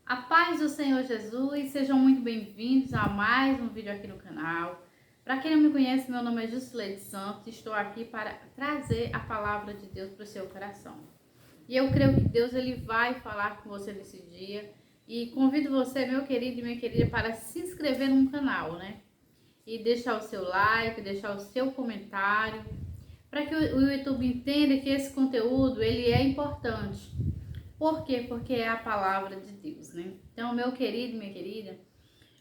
A paz do Senhor Jesus, sejam muito bem-vindos a mais um vídeo aqui no canal. Para quem não me conhece, meu nome é Jusileide Santos e estou aqui para trazer a palavra de Deus para o seu coração. E eu creio que Deus ele vai falar com você nesse dia e convido você, meu querido e minha querida, para se inscrever no canal, né? E deixar o seu like, deixar o seu comentário, para que o YouTube entenda que esse conteúdo ele é importante. Por quê? Porque é a palavra de Deus, né? Então, meu querido, minha querida,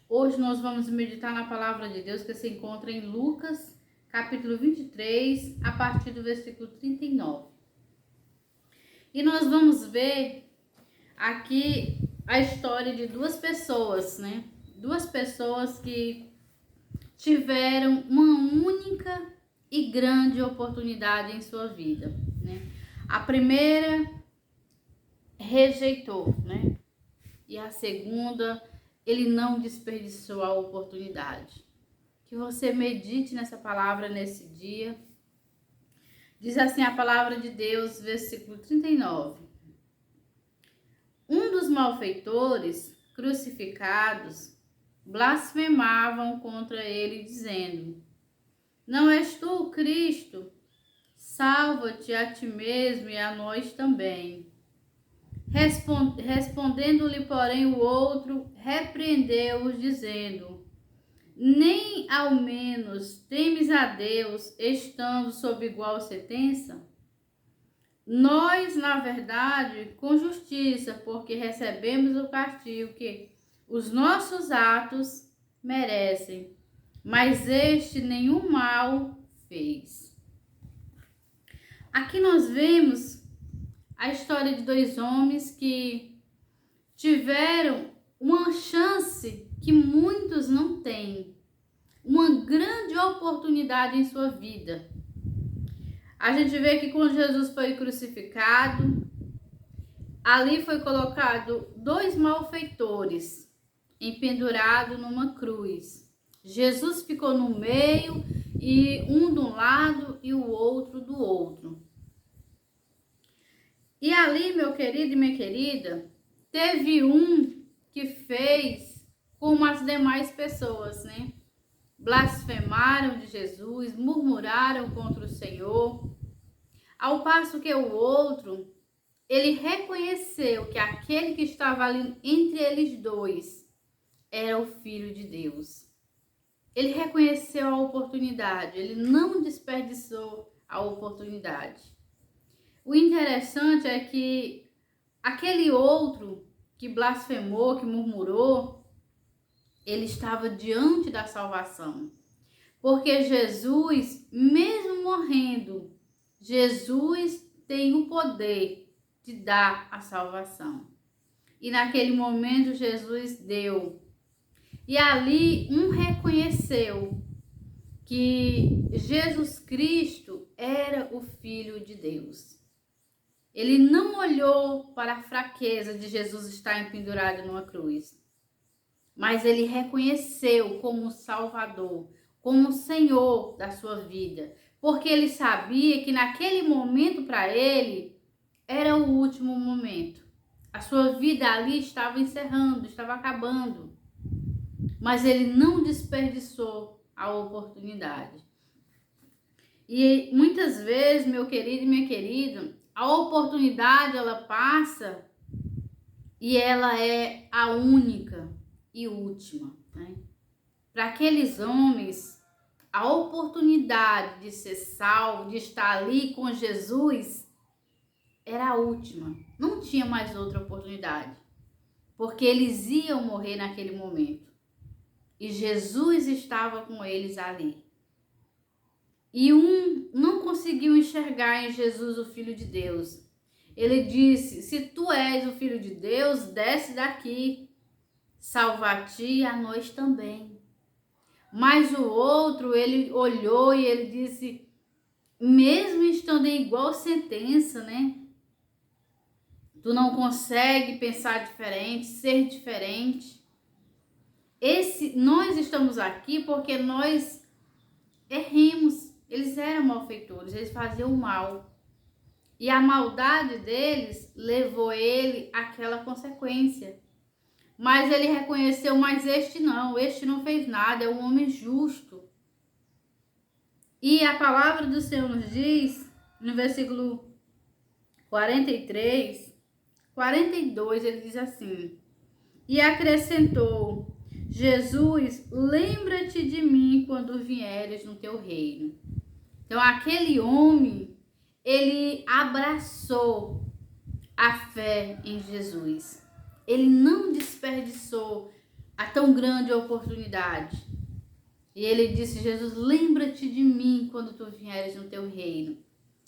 hoje nós vamos meditar na palavra de Deus que se encontra em Lucas, capítulo 23, a partir do versículo 39. E nós vamos ver aqui a história de duas pessoas, né? Duas pessoas que tiveram uma única e grande oportunidade em sua vida, né? A primeira rejeitou, né? E a segunda, ele não desperdiçou a oportunidade. Que você medite nessa palavra nesse dia. Diz assim a palavra de Deus, versículo 39. Um dos malfeitores crucificados blasfemavam contra ele, dizendo: Não és tu o Cristo? Salva-te a ti mesmo e a nós também. Respondendo-lhe, porém, o outro, repreendeu-os, dizendo: Nem ao menos temes a Deus, estando sob igual sentença? Nós, na verdade, com justiça, porque recebemos o castigo que os nossos atos merecem, mas este nenhum mal fez. Aqui nós vemos a história de dois homens que tiveram uma chance que muitos não têm, uma grande oportunidade em sua vida. A gente vê que quando Jesus foi crucificado, ali foi colocado dois malfeitores empendurados numa cruz. Jesus ficou no meio, e um de um lado e o outro do outro. E ali, meu querido e minha querida, teve um que fez como as demais pessoas, né? Blasfemaram de Jesus, murmuraram contra o Senhor. Ao passo que o outro, ele reconheceu que aquele que estava ali entre eles dois era o Filho de Deus. Ele reconheceu a oportunidade, ele não desperdiçou a oportunidade. O interessante é que aquele outro que blasfemou, que murmurou, ele estava diante da salvação. Porque Jesus, mesmo morrendo, Jesus tem o poder de dar a salvação. E naquele momento Jesus deu. E ali um reconheceu que Jesus Cristo era o Filho de Deus. Ele não olhou para a fraqueza de Jesus estar empendurado numa cruz, mas ele reconheceu como Salvador, como Senhor da sua vida, porque ele sabia que naquele momento para ele era o último momento. A sua vida ali estava encerrando, estava acabando, mas ele não desperdiçou a oportunidade. E muitas vezes, meu querido e minha querida, a oportunidade ela passa e ela é a única e última, né? Para aqueles homens, a oportunidade de ser salvo, de estar ali com Jesus, era a última. Não tinha mais outra oportunidade, porque eles iam morrer naquele momento. E Jesus estava com eles ali. E um não conseguiu enxergar em Jesus o Filho de Deus. Ele disse: se tu és o Filho de Deus, desce daqui, salva a ti e a nós também. Mas o outro, ele olhou e ele disse, mesmo estando em igual sentença, né? Tu não consegue pensar diferente, ser diferente. Nós estamos aqui porque nós erremos. Eles eram malfeitores, eles faziam mal. E a maldade deles levou ele àquela consequência. Mas ele reconheceu, mas este não fez nada, é um homem justo. E a palavra do Senhor nos diz, no versículo 43, 42, ele diz assim: e acrescentou: Jesus, lembra-te de mim quando vieres no teu reino. Então, aquele homem, ele abraçou a fé em Jesus. Ele não desperdiçou a tão grande oportunidade. E ele disse: Jesus, lembra-te de mim quando tu vieres no teu reino.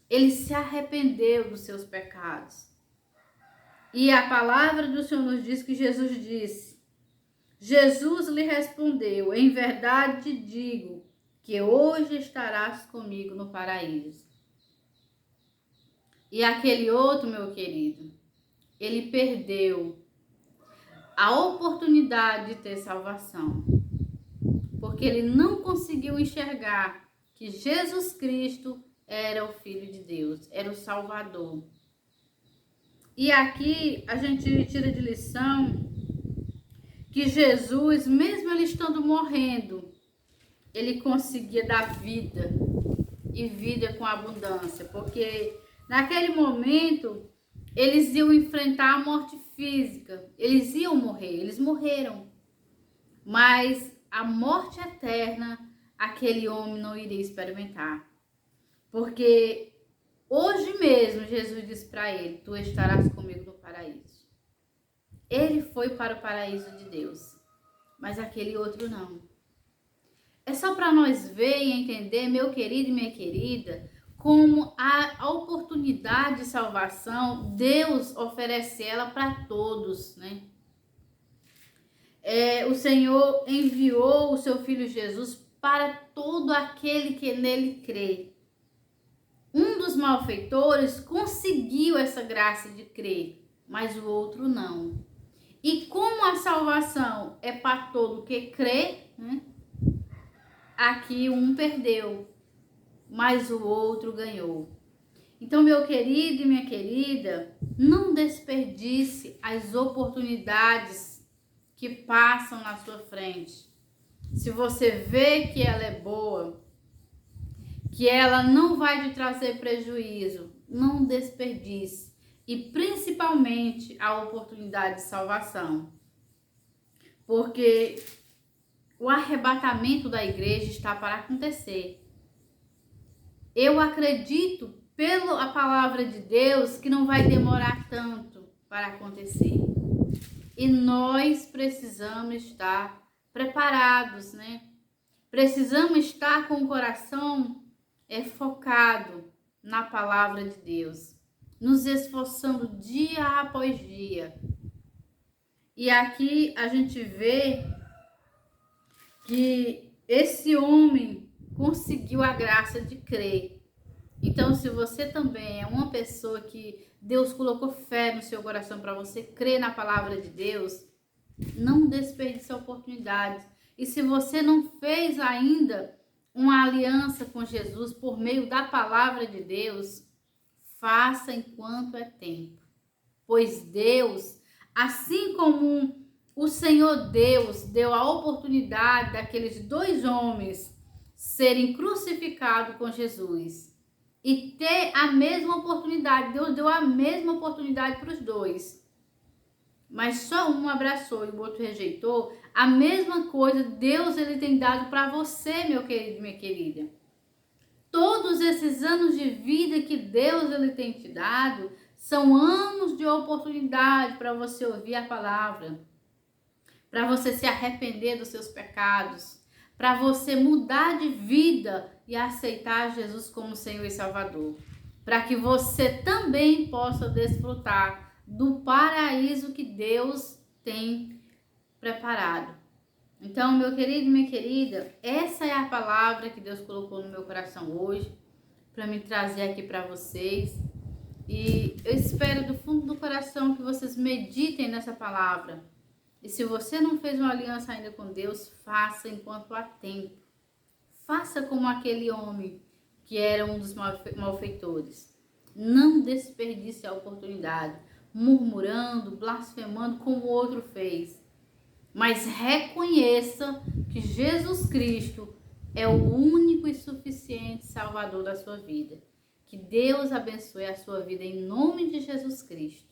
Ele se arrependeu dos seus pecados. E a palavra do Senhor nos diz que Jesus disse: Jesus lhe respondeu: em verdade te digo que hoje estarás comigo no paraíso. E aquele outro, meu querido, ele perdeu a oportunidade de ter salvação, porque ele não conseguiu enxergar que Jesus Cristo era o Filho de Deus, era o Salvador. E aqui a gente tira de lição que Jesus, mesmo ele estando morrendo, ele conseguia dar vida, e vida com abundância, porque naquele momento eles iam enfrentar a morte física, eles iam morrer, eles morreram, mas a morte eterna aquele homem não iria experimentar, porque hoje mesmo Jesus disse para ele: tu estarás comigo no paraíso. Ele foi para o paraíso de Deus, mas aquele outro não. É só para nós ver e entender, meu querido e minha querida, como a oportunidade de salvação, Deus oferece ela para todos, né? O Senhor enviou o seu Filho Jesus para todo aquele que nele crê. Um dos malfeitores conseguiu essa graça de crer, mas o outro não. E como a salvação é para todo que crê, né? Aqui um perdeu, mas o outro ganhou. Então, meu querido e minha querida, não desperdice as oportunidades que passam na sua frente. Se você vê que ela é boa, que ela não vai te trazer prejuízo, não desperdice. E principalmente a oportunidade de salvação. Porque o arrebatamento da igreja está para acontecer. Eu acredito, pela palavra de Deus, que não vai demorar tanto para acontecer. E nós precisamos estar preparados, né? Precisamos estar com o coração focado na palavra de Deus, nos esforçando dia após dia. E aqui a gente vê que esse homem conseguiu a graça de crer. Então, se você também é uma pessoa que Deus colocou fé no seu coração para você crer na palavra de Deus, não desperdice a oportunidade. E se você não fez ainda uma aliança com Jesus por meio da palavra de Deus, faça enquanto é tempo. Pois Deus, assim como o Senhor Deus deu a oportunidade daqueles dois homens serem crucificados com Jesus e ter a mesma oportunidade, Deus deu a mesma oportunidade para os dois, mas só um abraçou e o outro rejeitou. A mesma coisa Deus ele tem dado para você, meu querido e minha querida. Todos esses anos de vida que Deus ele tem te dado são anos de oportunidade para você ouvir a palavra, para você se arrepender dos seus pecados, para você mudar de vida e aceitar Jesus como Senhor e Salvador, para que você também possa desfrutar do paraíso que Deus tem preparado. Então, meu querido e minha querida, essa é a palavra que Deus colocou no meu coração hoje, para me trazer aqui para vocês. E eu espero do fundo do coração que vocês meditem nessa palavra. E se você não fez uma aliança ainda com Deus, faça enquanto há tempo. Faça como aquele homem que era um dos malfeitores. Não desperdice a oportunidade, murmurando, blasfemando como o outro fez. mas reconheça que Jesus Cristo é o único e suficiente Salvador da sua vida. Que Deus abençoe a sua vida em nome de Jesus Cristo.